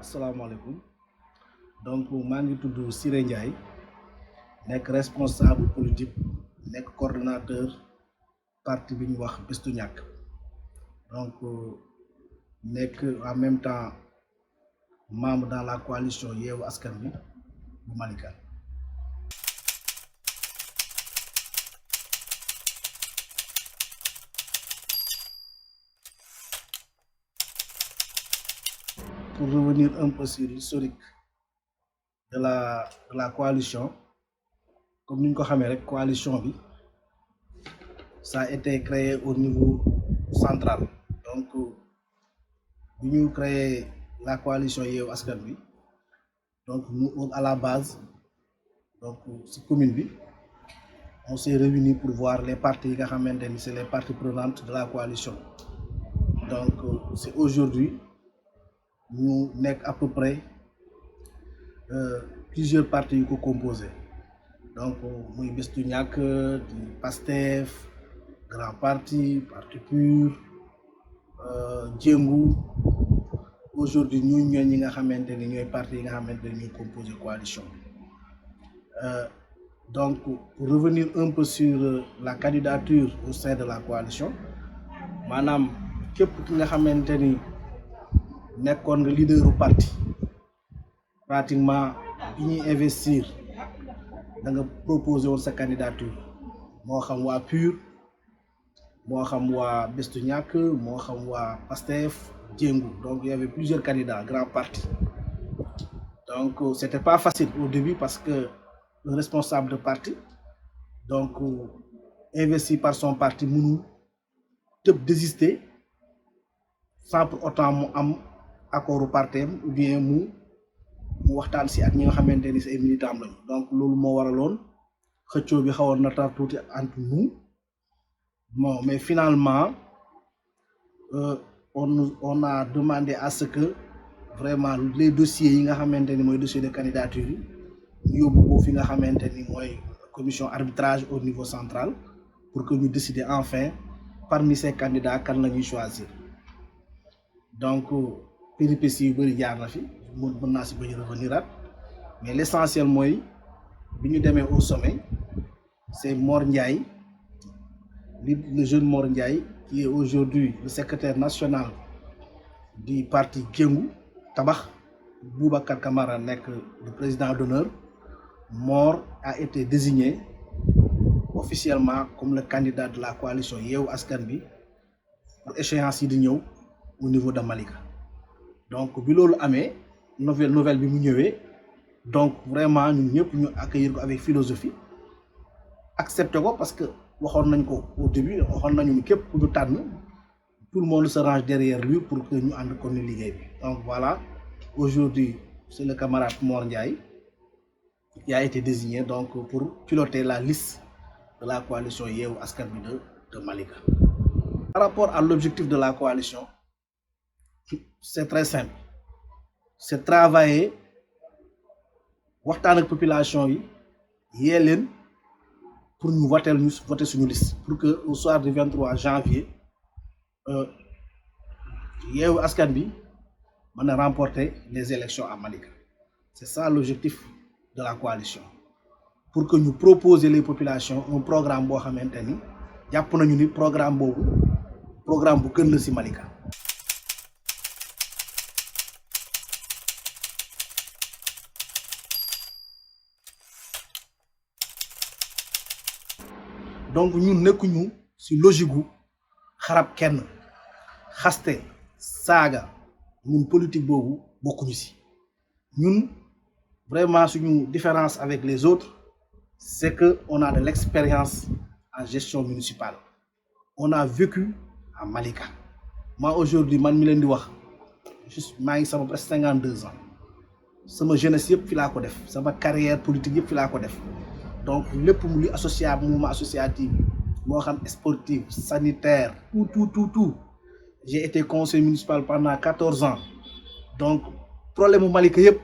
asalaamaaleykum donc maa ngi tudd Siré Ndiaye nekk responsable politique nekk coordonnateur parti bi ñu wax Bestu Ñakk donc nekk en même temps membre dans la coalition Yewwi Askan Wi bu Malika. Pour revenir un peu sur l'historique de la coalition, comme nous le savons, la coalition ça a été créé au niveau central. Donc, nous avons créé la coalition Yewwi Askan Wi. Donc, nous, à la base, donc, c'est commune, on s'est réunis pour voir les partis, c'est les parties prenantes de la coalition. Donc, c'est aujourd'hui. Nous sommes à peu près plusieurs partis qui composés. Donc, nous avons Bestu Ñakk, Pastef, Grand Parti, Parti Pur, Djengu. Aujourd'hui, nous sommes les partis qui composent la coalition. Donc, pour revenir un peu sur la candidature au sein de la coalition, madame, képp ki nga xamanteni nekkoon nga leader du parti pratiquement bi ñuy investir da nga proposer woon sa candidature moo xam waa PUR moo xam waa Bestu Ñakk moo xam waa Pastef Djengu. Donc il y avait plusieurs candidats grands partis. Donc c'était pas facile au début parce que le responsable de parti donc investi par son parti mënu tëb désister sans pour autant mu am accord au parti ou bien mu waxtaan si ak ñi nga xamante ni ay militants lañu. Donc loolu moo waraloon xëccoo bi xawoon na tar tuuti entre nous. Bon, mais finalement on a demandé à ce que vraiment les dossiers yi nga xamante ni mooy dossier de candidature yi ñu yóbbu ko fi nga xamante ni mooy commission arbitrage au niveau central pour que ñu décider enfin parmi ces candidats kan la ñuy choisir. Donc péripéties yu bëri jaar na fi mën naa si bañ revenir mais l'essentiel mooy bi ñu demee au sommet c'est Mor Ndiaye le jeune Mor Ndiaye qui est aujourd'hui le secrétaire national du parti Djengu Tabax. Boubacar Camara nekk le président d'honneur. Mor a été désigné officiellement comme le candidat de la coalition Yewwi Askan Wi pour échéance yi di ñëw au niveau de Malika. Donc bi loolu amee nouvelle bi mu ñëwee donc vraiment ñun ñëpp ñu accueillir ko avec philosophie accepter ko parce que waxoon nañ ko au début waxoon nañu ni képp ku ñu tànn tout le monde se range derrière lui pour que ñu ànd ko ni liggéey bi. Donc voilà, aujourd'hui c'est le camarade Mor Ndiaye qui a été désigné donc pour piloter la liste de la coalition Yewwi Askan Wi de Malika. Par rapport à l'objectif de la coalition, c'est très simple. C'est travailler waxtaan ak population yi yee leen pour ñu voter suñu liste pour que au soir du 23 janvier Yewwi Askan Wi mën a remporter les élections à Malika. C'est ça l'objectif de la coalition. Pour que nous proposer les populations un programme boo xamante ni jàpp nañu ni programme boobu programme bu gën la ci Malika. Donc ñun nekkuñu ci logique gu xarab kenn xaste saaga ñun politique boobu bokkuñu ci. Ñun vraiment suñu différence avec les autres c'est que on a de l'expérience en gestion municipale. On a vécu à Malika. Moi aujourd'hui man mi leen di wax juste maa ngi sama presque 52 ans sama jeunesse yëpp fi laa ko def sama carrière politique yëpp fi laa ko def. Donc lépp mu li associable mouvement associatif moo xam sportif sanitaire tout j'ai été conseiller municipal pendant 14 ans. Donc problème mu Malika yëpp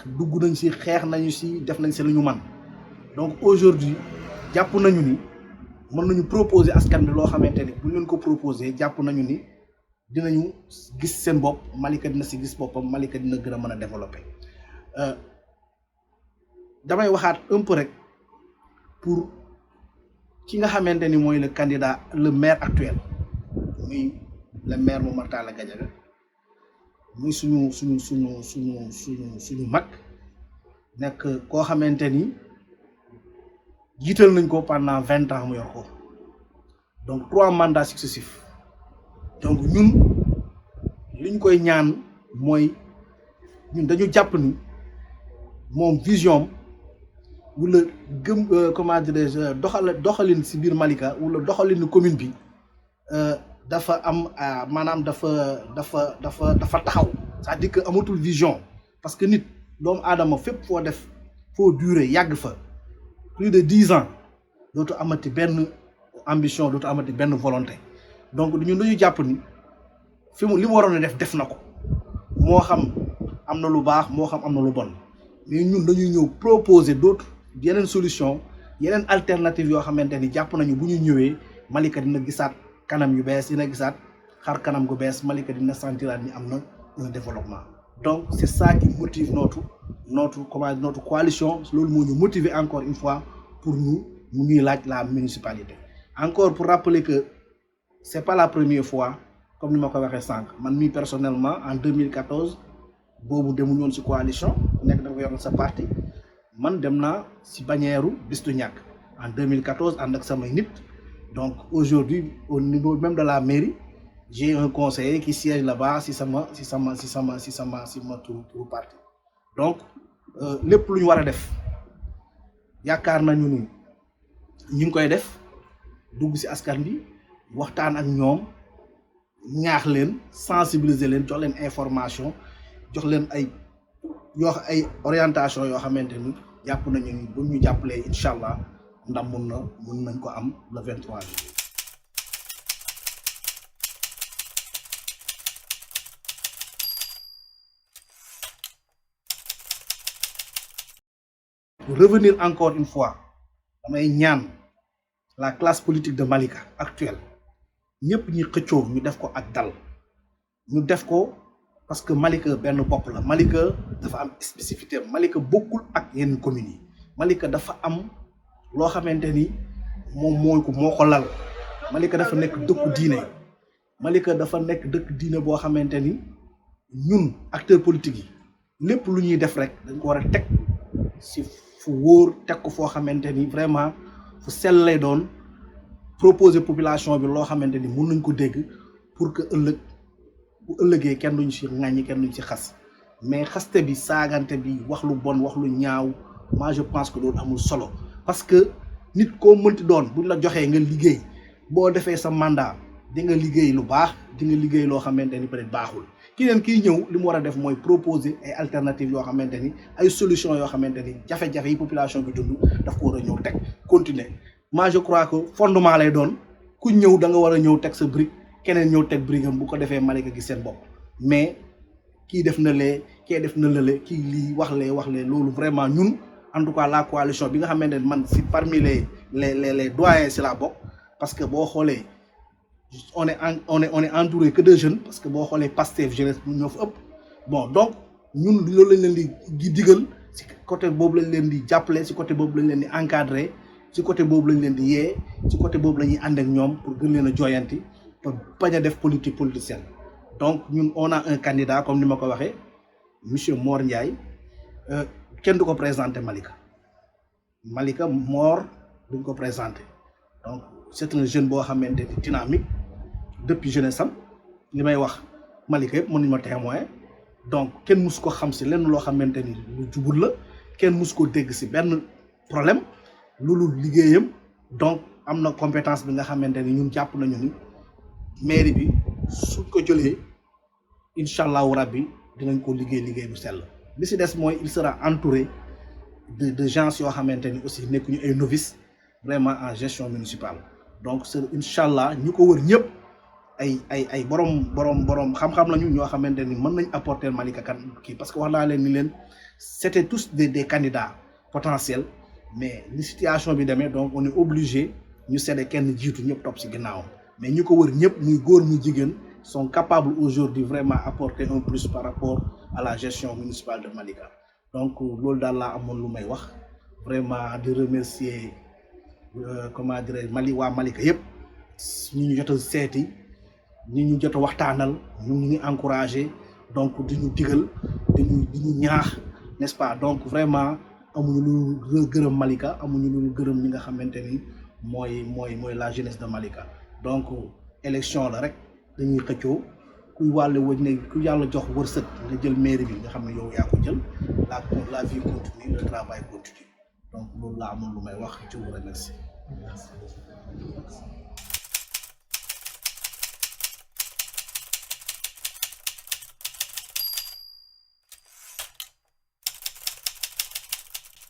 dugg nañ ci xeex nañu ci def nañ ci lu ñu man. Donc aujourd'hui jàpp nañu ni mën nañu proposer askan bi loo xamante ni bu ñu leen ko proposer jàpp nañu ni dinañu gis seen bopp Malika dina si gis boppam Malika dina gën a mën a développer damay waxaat un peu rek pour ki nga xamante ni mooy le candidat le maire actuel muy le maire Momar Talla Gadiaga muy suñu mag nekk koo xamante ni jiital nañ ko pendant 20 ans mu yor ko donc 3 mandats successifs donc ñun liñ koy ñaan mooy ñun dañu jàpp ni moom vision wala gëm comment dirais-je doxalin si biir Malika wala doxalin commune bi dafa am maanaam dafa taxaw c'est-à-dire que amatul vision parce que nit doomu aadama fépp foo def foo durer yàgg fa plus de 10 ans dootu amati benn ambition dootu amati benn volonté donc ñun dañu jàpp ni fi mu li mu waroon a def na ko moo xam am na lu baax moo xam am na lu bon mais ñun dañuy ñëw proposer d'autres yeneen solution yeneen alternative yoo xamante ni jàpp nañu bu ñu ñëwee Malika dina gisaat kanam yu bees dina gisaat xar kanam gu bees Malika dina sentiraat ni am na un développement donc c'est ça qui motive notre coalition loolu moo ñu motiver encore une fois pour mu ñuy laaj la municipalité encore pour rappeler que c'est pas la première fois comme ni ma ko waxee sànq man mii personnellement en 2014 boobu demuñu woon ci coalition nekk dafa yoroon sa parti man dem naa ci bannière Bis du Ñakk en 2014 ànd ak samay nit donc aujourd'hui au niveau même de la mairie j'ai un conseiller qui siège là-bas ci sama turu parti donc lépp lu ñu war a def yaakaar nañu ni ñu ngi koy def dugg ci askan bi waxtaan ak ñoom ñaax leen sensibiliser leen jox leen information jox leen ay orientation yoo xamante ni jàpp nañu ni bu ñu jàppalee incha allah ndam mun nañ ko am le 23 bi. Pour revenir encore une fois damay ñaan la classe politique de Malika actuelle ñëpp ñi xëccoo ñu def ko ak dal ñu def ko parce que Malika benn bopp la Malika dafa am spécificité Malika bokkul ak yenn communes yi Malika dafa am loo xamante ni moom moo ko lal Malika dafa nekk dëkku diine Malika dafa nekk dëkk diine boo xamante ni ñun acteurs politiques yi lépp lu ñuy def rek dañ ko war a teg si fu wóor teg ko foo xamante ni vraiment fu sell lay doon proposer population bi loo xamante ni mun nañ ko dégg pour que bu ëllëgee kenn duñ ci ŋàññi kenn duñ ci xas mais xaste bi saagante bi wax lu bon wax lu ñaaw moi je pense que loolu amul solo parce que nit koo mënti doon buñ la joxee nga liggéey boo defee sa mandat di nga liggéey lu baax di nga liggéey loo xamante ni peut-être baaxul keneen kiy ñëw li mu war a def mooy proposer ay alternatives yoo xamante ni ay solutions yoo xamante ni jafe-jafe yi population bi dund daf ko war a ñëw teg continuer moi je crois que fondement lay doon ku ñëw da nga war a ñëw teg sa brique keneen ñëw teg brigam bu ko defee Malika gis seen bopp mais kii def na lee kii def na lële kii lii wax lee loolu vraiment ñun en tout cas la coalition bi nga xamante ne man si parmi les doyens si la bokk parce que boo xoolee on est entouré que de jeunes parce que boo xoolee Pastef jeunesse bu ñoo fa ëpp bon donc ñun loolu lañ leen di digal si côté boobu lañ leen di jàppale si côté boobu lañ leen di encadrer si côté boobu lañ leen di yee si côté boobu la ñuy ànd ak ñoom pour gën leen a joyanti pour bañ a def politique politicienne donc ñun on a un candidat comme ni ma ko waxee monsieur Mor Ndiaye kenn du ko présenté Malika Mor duñ ko présenté donc c'est un jeune boo xamante ni dynamique depuis jeunesse am li may wax Malika yëpp mën nañu ma témoin donc kenn mus ko xam si lenn loo xamante ni lu jubul la kenn mus ko dégg si benn problème loolu liggéeyam donc am na compétence bi nga xamante ni ñun jàpp nañu ni mairie bi suñ ko jëlee incha allahu rabbi dinañ ko liggéey bu sell li si des mooy il sera entouré de gens yoo xamante ni aussi nekkuñu ay novices vraiment en gestion municipale donc c'est incha allah ñu ko wër ñëpp ay borom xam-xam lañu ñoo xamante ni mën nañ apporter Malika kan kii parce que wax naa leen ni leen c'était tous des candidats potentiels mais li situation bi demee donc on est obligé ñu séddee kenn jiitu ñëpp topp si ginnaawam mais ñu ko wër ñëpp muy góor muy jigéen sont capables aujourd'hui vraiment apporter un plus par rapport à la gestion municipale de Malika. Donc loolu daal laa amoon lu may wax vraiment di remercier comment dirais waa Malika yëpp ñi ñu jot a seeti ñi ñu jot a waxtaanal ñu ngi encouragé donc di ñu digal di ñu ñaax n'est-ce pas donc vraiment amuñu lu gërëm Malika amuñu lu gërëm ñi nga xamante ni mooy la jeunesse de Malika. Donc élection la rek dañuy xëccoo kuy wàlle wëj ne ku yàlla jox wërsëg nga jël mairie bi nga xam ne yow yaa ko jël la vie continue, le travail continue. Donc loolu laa amoon lu may wax ci vous remercie.